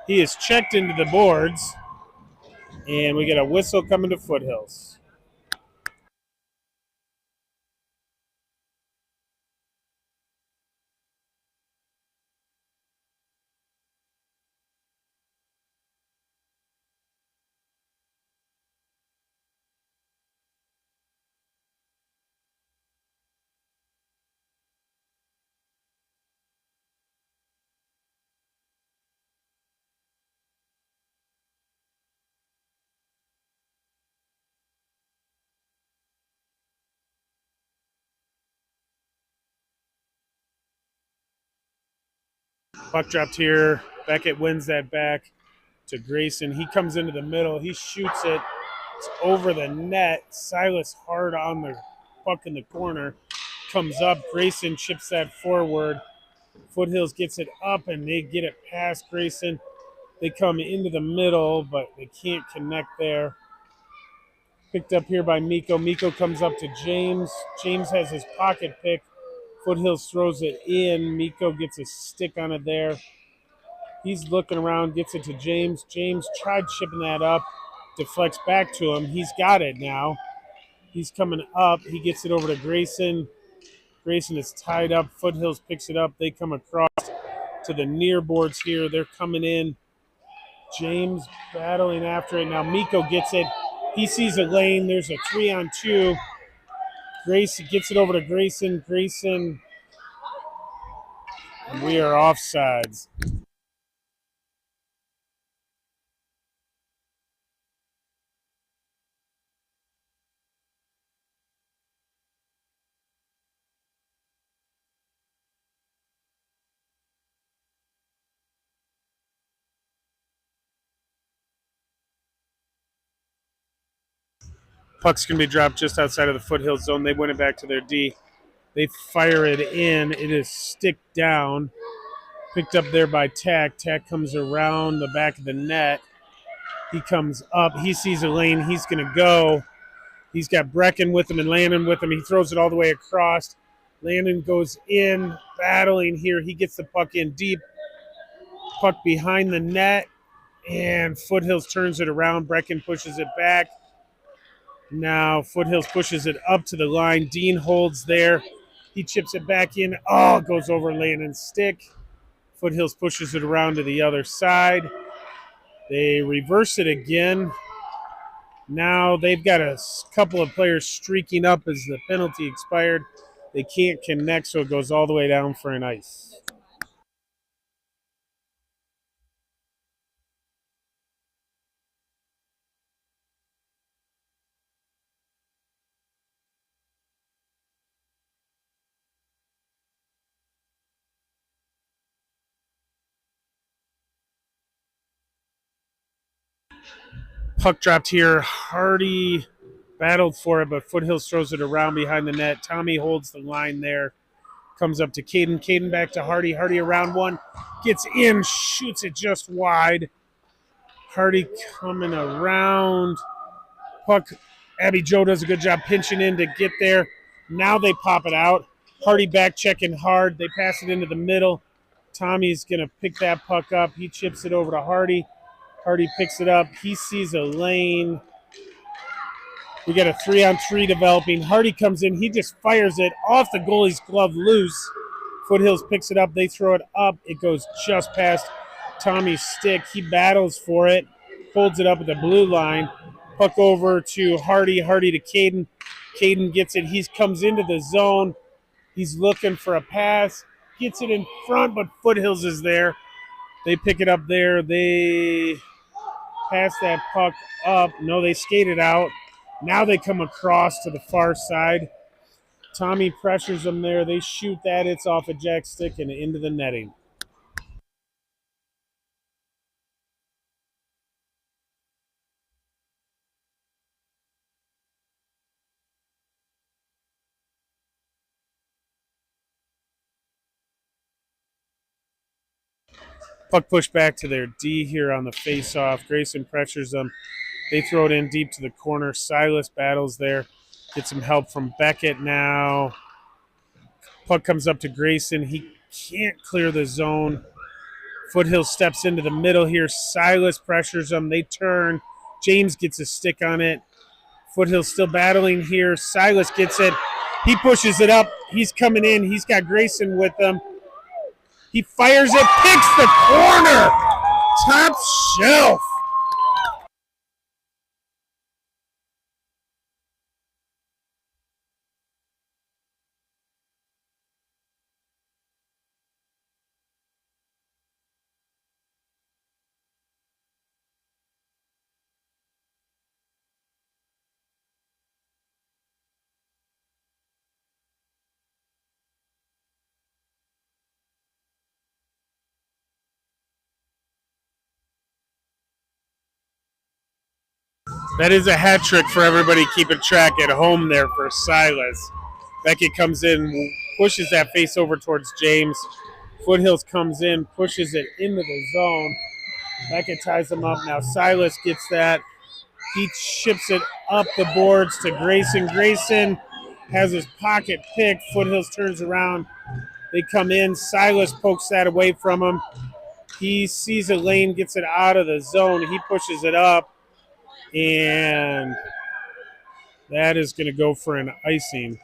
He is checked into the boards. And we get a whistle coming to Foothills. Puck dropped here. Beckett wins that back to Grayson. He comes into the middle. He shoots it. It's over the net. Silas hard on the puck in the corner. Comes up. Grayson chips that forward. Foothills gets it up, and they get it past Grayson. They come into the middle, but they can't connect there. Picked up here by Miko. Miko comes up to James. James has his pocket pick. Foothills throws it in. Miko gets a stick on it there. He's looking around, gets it to James. James tried chipping that up, deflects back to him. He's got it now. He's coming up. He gets it over to Grayson. Grayson is tied up. Foothills picks it up. They come across to the near boards here. They're coming in. James battling after it. Now Miko gets it. He sees a lane. There's a 3-on-2. Grayson gets it over to Grayson. Grayson, we are offsides. Puck's going to be dropped just outside of the Foothills zone. They win it back to their D. They fire it in. It is stick down. Picked up there by Tack. Tack comes around the back of the net. He comes up. He sees a lane. He's going to go. He's got Brecken with him and Landon with him. He throws it all the way across. Landon goes in, battling here. He gets the puck in deep. Puck behind the net. And Foothills turns it around. Brecken pushes it back. Now Foothills pushes it up to the line. Dean holds there. He chips it back in. Oh, it goes over Landon's stick. Foothills pushes it around to the other side. They reverse it again. Now they've got a couple of players streaking up as the penalty expired. They can't connect, so it goes all the way down for an ice. Puck dropped here. Hardy battled for it, but Foothills throws it around behind the net. Tommy holds the line there. Comes up to Caden. Caden back to Hardy. Hardy around one. Gets in, shoots it just wide. Hardy coming around. Puck. Abby Joe does a good job pinching in to get there. Now they pop it out. Hardy back checking hard. They pass it into the middle. Tommy's going to pick that puck up. He chips it over to Hardy. Hardy picks it up. He sees a lane. We got a 3-on-3 developing. Hardy comes in. He just fires it off the goalie's glove loose. Foothills picks it up. They throw it up. It goes just past Tommy's stick. He battles for it. Holds it up at the blue line. Puck over to Hardy. Hardy to Caden. Caden gets it. He comes into the zone. He's looking for a pass. Gets it in front, but Foothills is there. They pick it up there. They pass that puck up. No, they skate it out. Now they come across to the far side. Tommy pressures them there. They shoot that. It's off a jack stick and into the netting. Puck pushed back to their D here on the face-off. Grayson pressures them. They throw it in deep to the corner. Silas battles there. Get some help from Beckett now. Puck comes up to Grayson. He can't clear the zone. Foothills steps into the middle here. Silas pressures them. They turn. James gets a stick on it. Foothills still battling here. Silas gets it. He pushes it up. He's coming in. He's got Grayson with him. He fires it. Picks the corner. Top shelf. That is a hat trick for everybody keeping track at home there for Silas. Beckett comes in, pushes that face over towards James. Foothills comes in, pushes it into the zone. Beckett ties them up. Now Silas gets that. He chips it up the boards to Grayson. Grayson has his pocket picked. Foothills turns around. They come in. Silas pokes that away from him. He sees a lane, gets it out of the zone. He pushes it up. And that is going to go for an icing.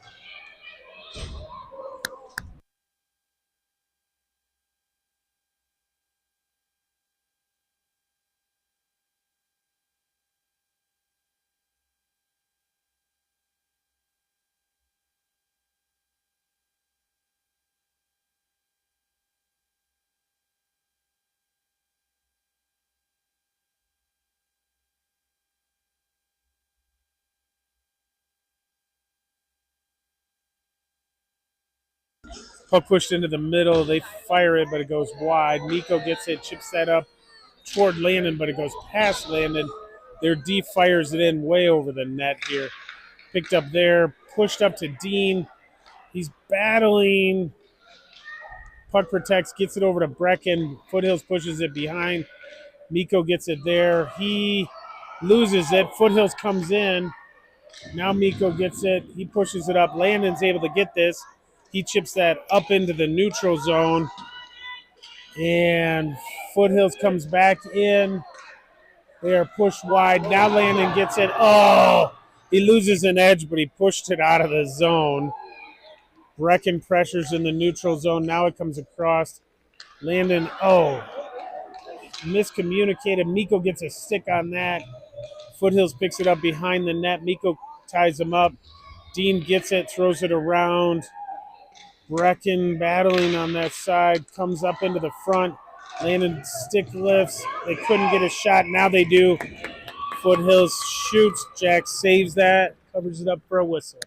Puck pushed into the middle. They fire it, but it goes wide. Miko gets it, chips that up toward Landon, but it goes past Landon. Their D fires it in way over the net here. Picked up there, pushed up to Dean. He's battling. Puck protects, gets it over to Brecken. Foothills pushes it behind. Miko gets it there. He loses it. Foothills comes in. Now Miko gets it. He pushes it up. Landon's able to get this. He chips that up into the neutral zone. And Foothills comes back in. They are pushed wide. Now Landon gets it. Oh, he loses an edge, but he pushed it out of the zone. Brecken pressures in the neutral zone. Now it comes across. Landon, miscommunicated. Miko gets a stick on that. Foothills picks it up behind the net. Miko ties him up. Dean gets it, throws it around. Brecken battling on that side, comes up into the front. Landon stick lifts. They couldn't get a shot. Now they do. Foothills shoots. Jack saves that, covers it up for a whistle.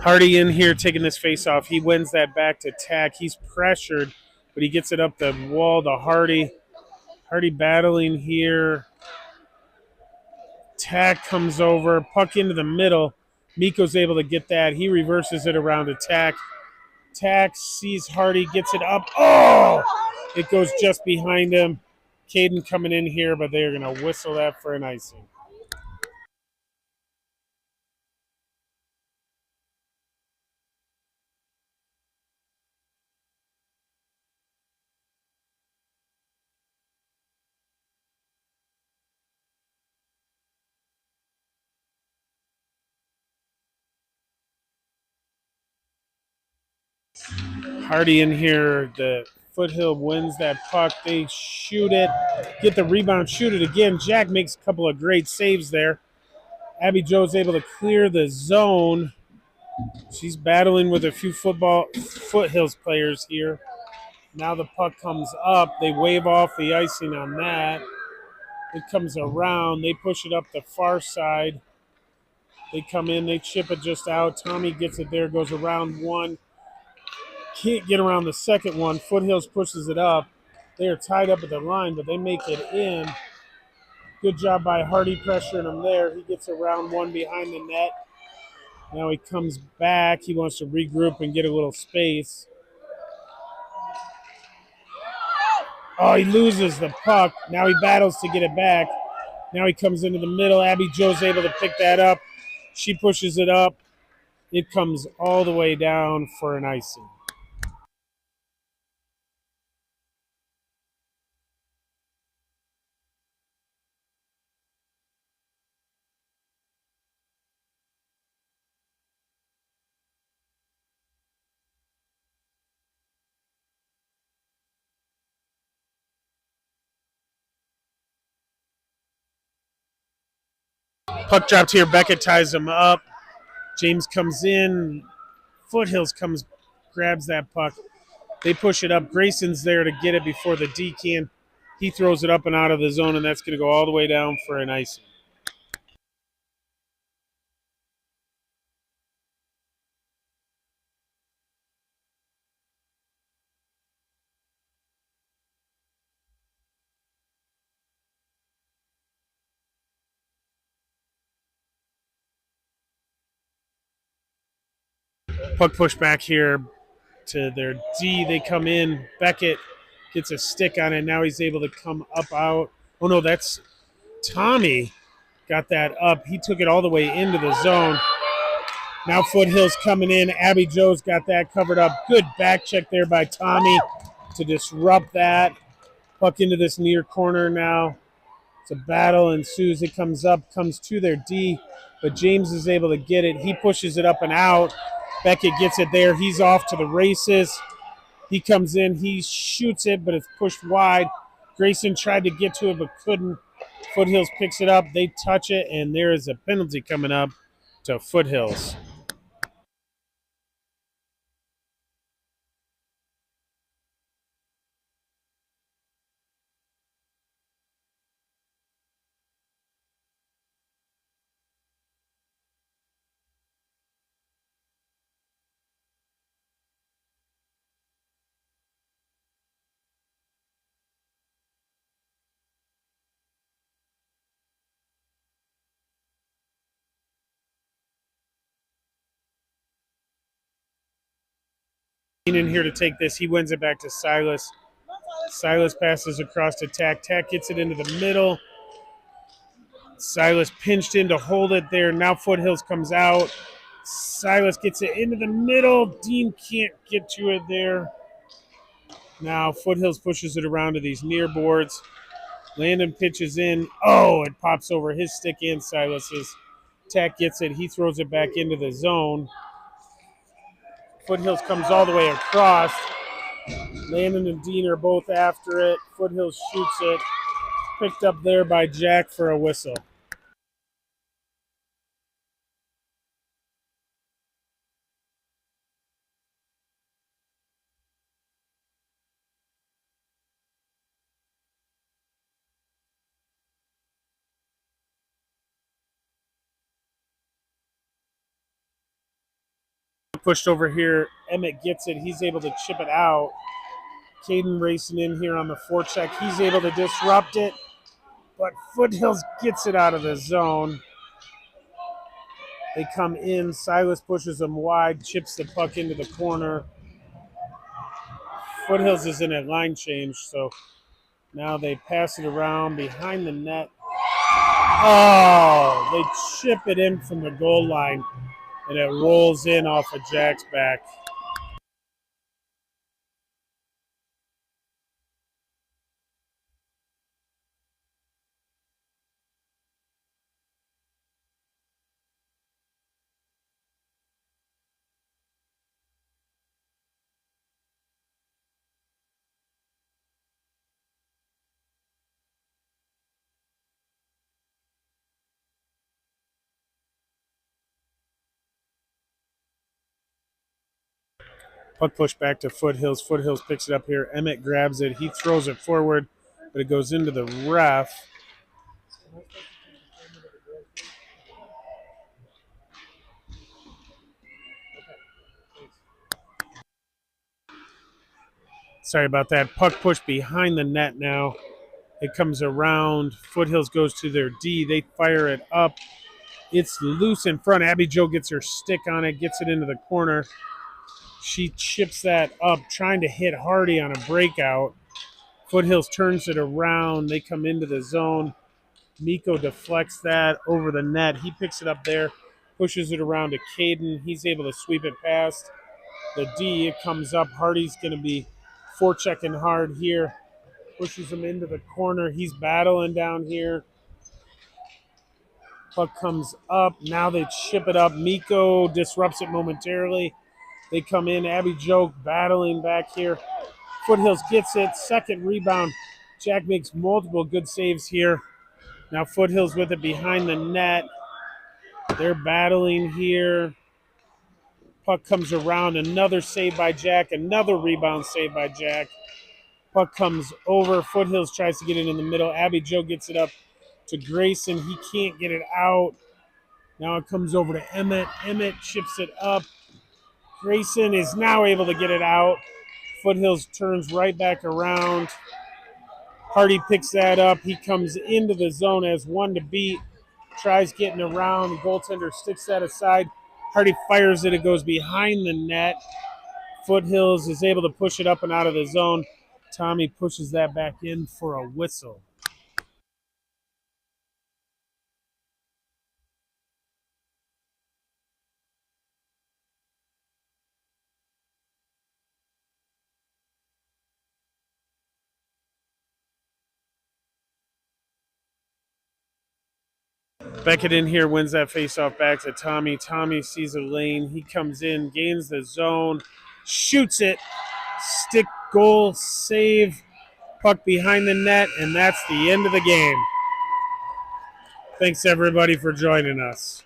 Hardy in here taking this face off. He wins that back to Tack. He's pressured, but he gets it up the wall to Hardy. Hardy battling here. Tack comes over, puck into the middle. Miko's able to get that. He reverses it around to Tack. Tack sees Hardy, gets it up. Oh! It goes just behind him. Caden coming in here, but they're going to whistle that for an icing. Hardy in here. The Foothill wins that puck. They shoot it, get the rebound, shoot it again. Jack makes a couple of great saves there. Abby Joe's able to clear the zone. She's battling with a few Foothills players here. Now the puck comes up. They wave off the icing on that. It comes around. They push it up the far side. They come in. They chip it just out. Tommy gets it there. Goes around one. Can't get around the second one. Foothills pushes it up. They are tied up at the line, but they make it in. Good job by Hardy pressuring him there. He gets around one behind the net. Now he comes back. He wants to regroup and get a little space. Oh, he loses the puck. Now he battles to get it back. Now he comes into the middle. Abby Joe's able to pick that up. She pushes it up. It comes all the way down for an icing. Puck dropped here. Beckett ties him up. James comes in. Foothills comes, grabs that puck. They push it up. Grayson's there to get it before the D can. He throws it up and out of the zone, and that's going to go all the way down for an icing. Puck push back here to their D. They come in. Beckett gets a stick on it. Now he's able to come up out. Oh, no, that's Tommy got that up. He took it all the way into the zone. Now Foothills coming in. Abby Joe's got that covered up. Good back check there by Tommy to disrupt that. Puck into this near corner now. It's a battle ensues. It comes up, comes to their D, but James is able to get it. He pushes it up and out. Beckett gets it there. He's off to the races. He comes in. He shoots it, but it's pushed wide. Grayson tried to get to it, but couldn't. Foothills picks it up. They touch it, and there is a penalty coming up to Foothills. In here to take this. He wins it back to Silas. Silas passes across to Tack. Tack gets it into the middle. Silas pinched in to hold it there. Now Foothills comes out. Silas gets it into the middle. Dean can't get to it there. Now Foothills pushes it around to these near boards. Landon pitches in. Oh, it pops over his stick and Silas's. Tack gets it. He throws it back into the zone. Foothills comes all the way across. Landon and Dean are both after it. Foothills shoots it. Picked up there by Jack for a whistle. pushed over here. Emmett gets it. He's able to chip it out. Caden racing in here on the forecheck. He's able to disrupt it, but Foothills gets it out of the zone. They come in. Silas pushes them wide, chips the puck into the corner. Foothills is in a line change, so now they pass it around behind the net. Oh, they chip it in from the goal line, and it rolls in off of Jack's back. Puck pushed back to Foothills. Foothills picks it up here. Emmett grabs it. He throws it forward, but it goes into the ref. Sorry about that. Puck pushed behind the net now. It comes around. Foothills goes to their D. They fire it up. It's loose in front. Abby Jo gets her stick on it, gets it into the corner. She chips that up, trying to hit Hardy on a breakout. Foothills turns it around. They come into the zone. Miko deflects that over the net. He picks it up there, pushes it around to Caden. He's able to sweep it past the D. It comes up. Hardy's going to be forechecking hard here. Pushes him into the corner. He's battling down here. Puck comes up. Now they chip it up. Miko disrupts it momentarily. They come in. Abby Jo battling back here. Foothills gets it. Second rebound. Jack makes multiple good saves here. Now Foothills with it behind the net. They're battling here. Puck comes around. Another save by Jack. Another rebound save by Jack. Puck comes over. Foothills tries to get it in the middle. Abby Jo gets it up to Grayson. He can't get it out. Now it comes over to Emmett. Emmett chips it up. Grayson is now able to get it out. Foothills turns right back around. Hardy picks that up. He comes into the zone as one to beat. Tries getting around. The goaltender sticks that aside. Hardy fires it. It goes behind the net. Foothills is able to push it up and out of the zone. Tommy pushes that back in for a whistle. Beckett in here wins that faceoff back to Tommy. Tommy sees a lane. He comes in, gains the zone, shoots it. Stick, goal, save. Puck behind the net, and that's the end of the game. Thanks, everybody, for joining us.